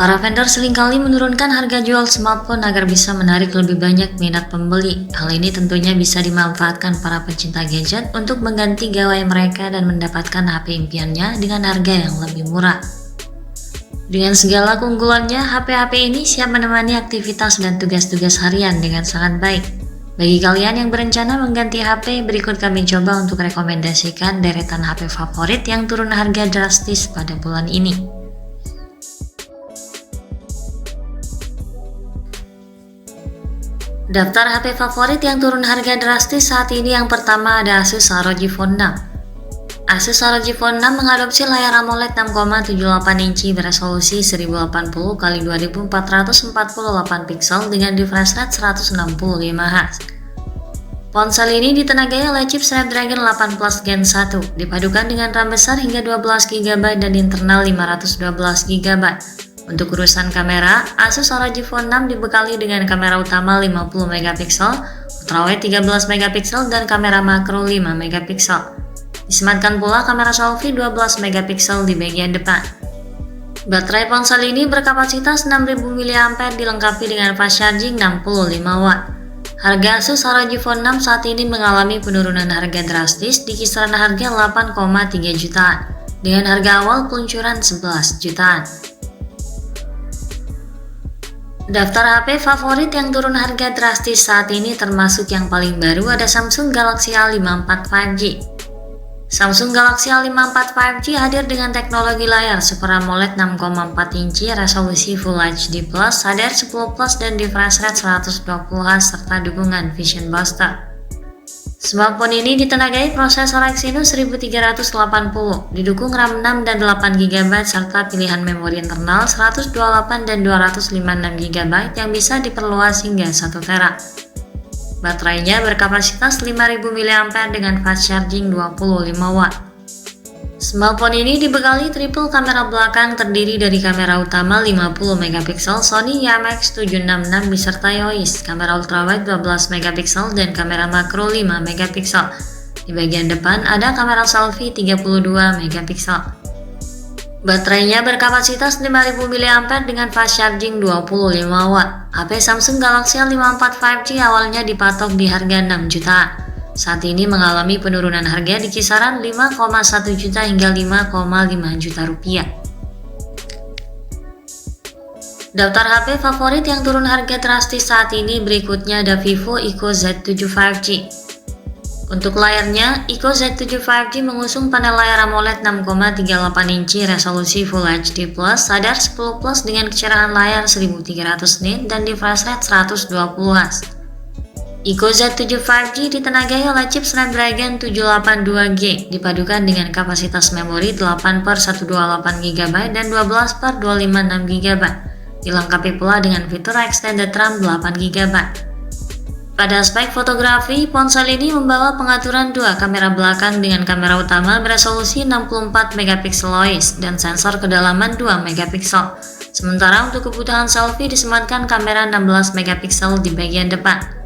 Para vendor seringkali menurunkan harga jual smartphone agar bisa menarik lebih banyak minat pembeli. Hal ini tentunya bisa dimanfaatkan para pecinta gadget untuk mengganti gawai mereka dan mendapatkan HP impiannya dengan harga yang lebih murah. Dengan segala keunggulannya, HP-HP ini siap menemani aktivitas dan tugas-tugas harian dengan sangat baik. Bagi kalian yang berencana mengganti HP, berikut kami coba untuk rekomendasikan deretan HP favorit yang turun harga drastis pada bulan ini. Daftar HP favorit yang turun harga drastis saat ini, yang pertama ada Asus ROG Phone 6. Asus ROG Phone 6 mengadopsi layar AMOLED 6,78 inci beresolusi 1080x2448 pixel dengan refresh rate 165Hz. Ponsel ini ditenagai oleh chip Snapdragon 8 Plus Gen 1, dipadukan dengan RAM besar hingga 12GB dan internal 512GB. Untuk urusan kamera, Asus ROG Phone 6 dibekali dengan kamera utama 50MP, ultrawide 13MP dan kamera makro 5MP. Disematkan pula kamera selfie 12MP di bagian depan. Baterai ponsel ini berkapasitas 6000 mAh dilengkapi dengan fast charging 65W. Harga Asus ROG Phone 6 saat ini mengalami penurunan harga drastis di kisaran harga 8,3 jutaan, dengan harga awal peluncuran 11 jutaan. Daftar HP favorit yang turun harga drastis saat ini termasuk yang paling baru ada Samsung Galaxy A54 5G. Samsung Galaxy A54 5G hadir dengan teknologi layar Super AMOLED 6,4 inci resolusi Full HD+, HDR 10+, dan refresh rate 120Hz serta dukungan Vision Booster. Smartphone ini ditenagai prosesor Exynos 1380, didukung RAM 6 dan 8GB serta pilihan memori internal 128 dan 256GB yang bisa diperluas hingga 1TB. Baterainya berkapasitas 5000 mAh dengan fast charging 25W. Smartphone ini dibekali triple kamera belakang terdiri dari kamera utama 50MP Sony IMX766 disertai OIS, kamera ultrawide 12MP dan kamera makro 5MP. Di bagian depan ada kamera selfie 32MP. Baterainya berkapasitas 5000 mAh dengan fast charging 25W. HP Samsung Galaxy A54 5G awalnya dipatok di harga 6 jutaan. Saat ini mengalami penurunan harga di kisaran 5,1 juta hingga 5,5 juta rupiah. Daftar HP favorit yang turun harga drastis saat ini berikutnya ada Vivo Eco Z7 5G. Untuk layarnya, Eco Z7 5G mengusung panel layar AMOLED 6,38 inci resolusi Full HD+, HDR 10+ dengan kecerahan layar 1300 nit dan refresh rate 120Hz. Eco Z7 5G ditenagai oleh chip Snapdragon 782G, dipadukan dengan kapasitas memori 8/128GB dan 12/256GB. Dilengkapi pula dengan fitur extended RAM 8GB. Pada aspek fotografi, ponsel ini membawa pengaturan dua kamera belakang dengan kamera utama beresolusi 64MP OIS dan sensor kedalaman 2MP. Sementara untuk kebutuhan selfie disematkan kamera 16MP di bagian depan.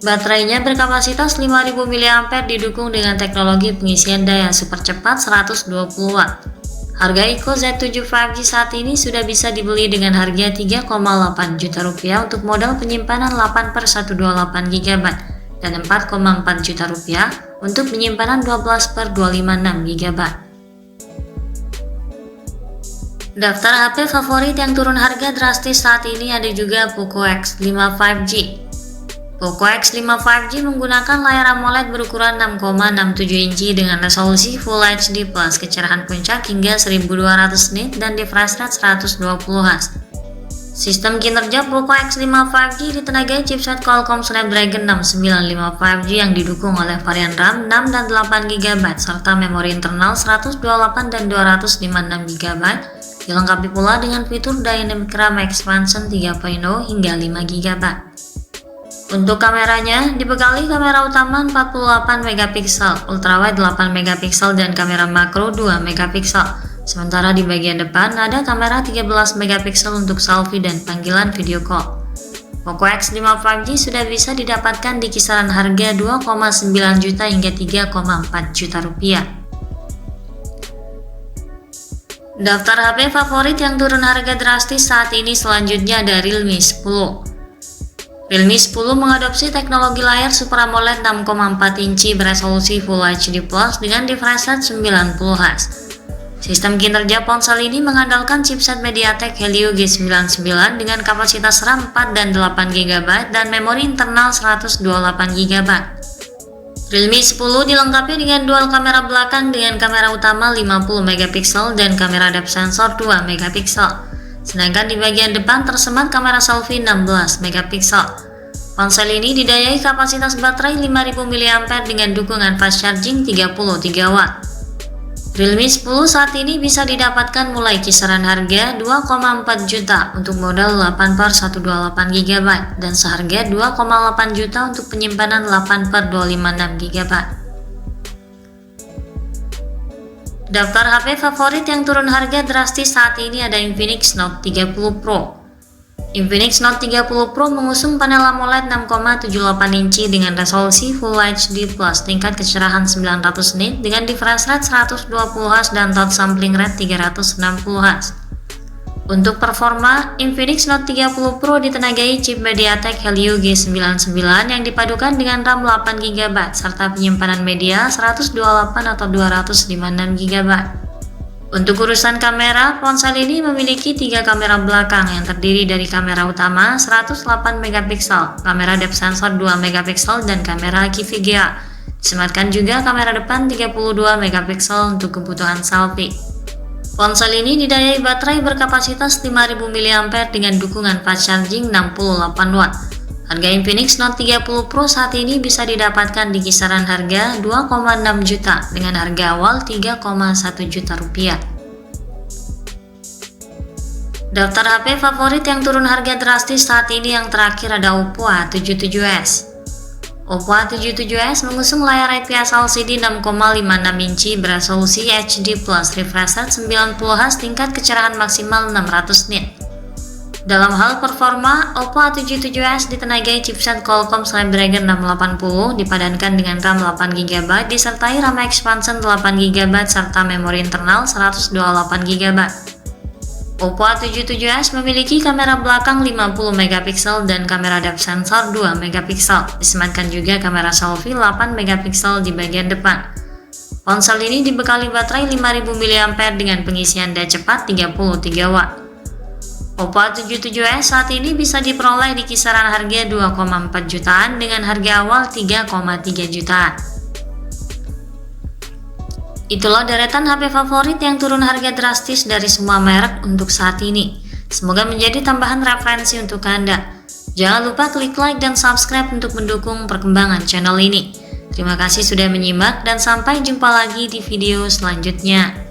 Baterainya berkapasitas 5000 mAh didukung dengan teknologi pengisian daya super cepat 120W. Harga Eco Z7 5G saat ini sudah bisa dibeli dengan harga 3,8 juta rupiah untuk modal penyimpanan 8/128GB dan 4,4 juta rupiah untuk penyimpanan 12/256GB. Daftar HP favorit yang turun harga drastis saat ini ada juga Poco X5 5G. Poco X5 5G menggunakan layar AMOLED berukuran 6,67 inci dengan resolusi Full HD+, kecerahan puncak hingga 1200 nit dan refresh rate 120Hz. Sistem kinerja Poco X5 5G ditenagai chipset Qualcomm Snapdragon 695 5G yang didukung oleh varian RAM 6 dan 8GB serta memori internal 128 dan 256GB, dilengkapi pula dengan fitur Dynamic RAM Expansion 3.0 hingga 5GB. Untuk kameranya, dibekali kamera utama 48MP, ultrawide 8MP dan kamera makro 2MP. Sementara di bagian depan ada kamera 13MP untuk selfie dan panggilan video call. Poco X5 5G sudah bisa didapatkan di kisaran harga 2,9 juta hingga 3,4 juta rupiah. Daftar HP favorit yang turun harga drastis saat ini selanjutnya ada Realme 10. Realme 10 mengadopsi teknologi layar Super AMOLED 6,4 inci beresolusi Full HD Plus dengan refresh rate 90Hz. Sistem kinerja ponsel ini mengandalkan chipset MediaTek Helio G99 dengan kapasitas RAM 4 dan 8 GB dan memori internal 128 GB. Realme 10 dilengkapi dengan dual kamera belakang dengan kamera utama 50 MP dan kamera depth sensor 2 MP. Sedangkan di bagian depan tersemat kamera selfie 16 MP. Ponsel ini didayai kapasitas baterai 5000 mAh dengan dukungan fast charging 33 Watt. Realme 10 saat ini bisa didapatkan mulai kisaran harga 2,4 juta untuk model 8/128 GB dan seharga 2,8 juta untuk penyimpanan 8/256 GB. Daftar HP favorit yang turun harga drastis saat ini ada Infinix Note 30 Pro. Infinix Note 30 Pro mengusung panel AMOLED 6,78 inci dengan resolusi Full HD Plus tingkat kecerahan 900 nit dengan refresh rate 120Hz dan touch sampling rate 360Hz. Untuk performa, Infinix Note 30 Pro ditenagai chip MediaTek Helio G99 yang dipadukan dengan RAM 8GB serta penyimpanan media 128 atau 256 GB. Untuk urusan kamera, ponsel ini memiliki 3 kamera belakang yang terdiri dari kamera utama 108 MP, kamera depth sensor 2 MP dan kamera KVGA. Disematkan juga kamera depan 32 MP untuk kebutuhan selfie. Ponsel ini didayai baterai berkapasitas 5000 mAh dengan dukungan fast charging 68 Watt. Harga Infinix Note 30 Pro saat ini bisa didapatkan di kisaran harga 2,6 juta dengan harga awal 3,1 juta rupiah. Daftar HP favorit yang turun harga drastis saat ini yang terakhir ada Oppo A77s. Oppo A77s mengusung layar IPS LCD 6,56 inci beresolusi HD Plus refresh rate 90Hz tingkat kecerahan maksimal 600 nit. Dalam hal performa, Oppo A77s ditenagai chipset Qualcomm Snapdragon 680 dipadankan dengan RAM 8GB disertai RAM expansion 8GB serta memori internal 128GB. Oppo A77s memiliki kamera belakang 50 MP dan kamera depth sensor 2 MP. Disematkan juga kamera selfie 8 MP di bagian depan. Ponsel ini dibekali baterai 5000 mAh dengan pengisian daya cepat 33 Watt. Oppo A77s saat ini bisa diperoleh di kisaran harga 2,4 jutaan dengan harga awal 3,3 jutaan. Itulah deretan HP favorit yang turun harga drastis dari semua merek untuk saat ini. Semoga menjadi tambahan referensi untuk Anda. Jangan lupa klik like dan subscribe untuk mendukung perkembangan channel ini. Terima kasih sudah menyimak dan sampai jumpa lagi di video selanjutnya.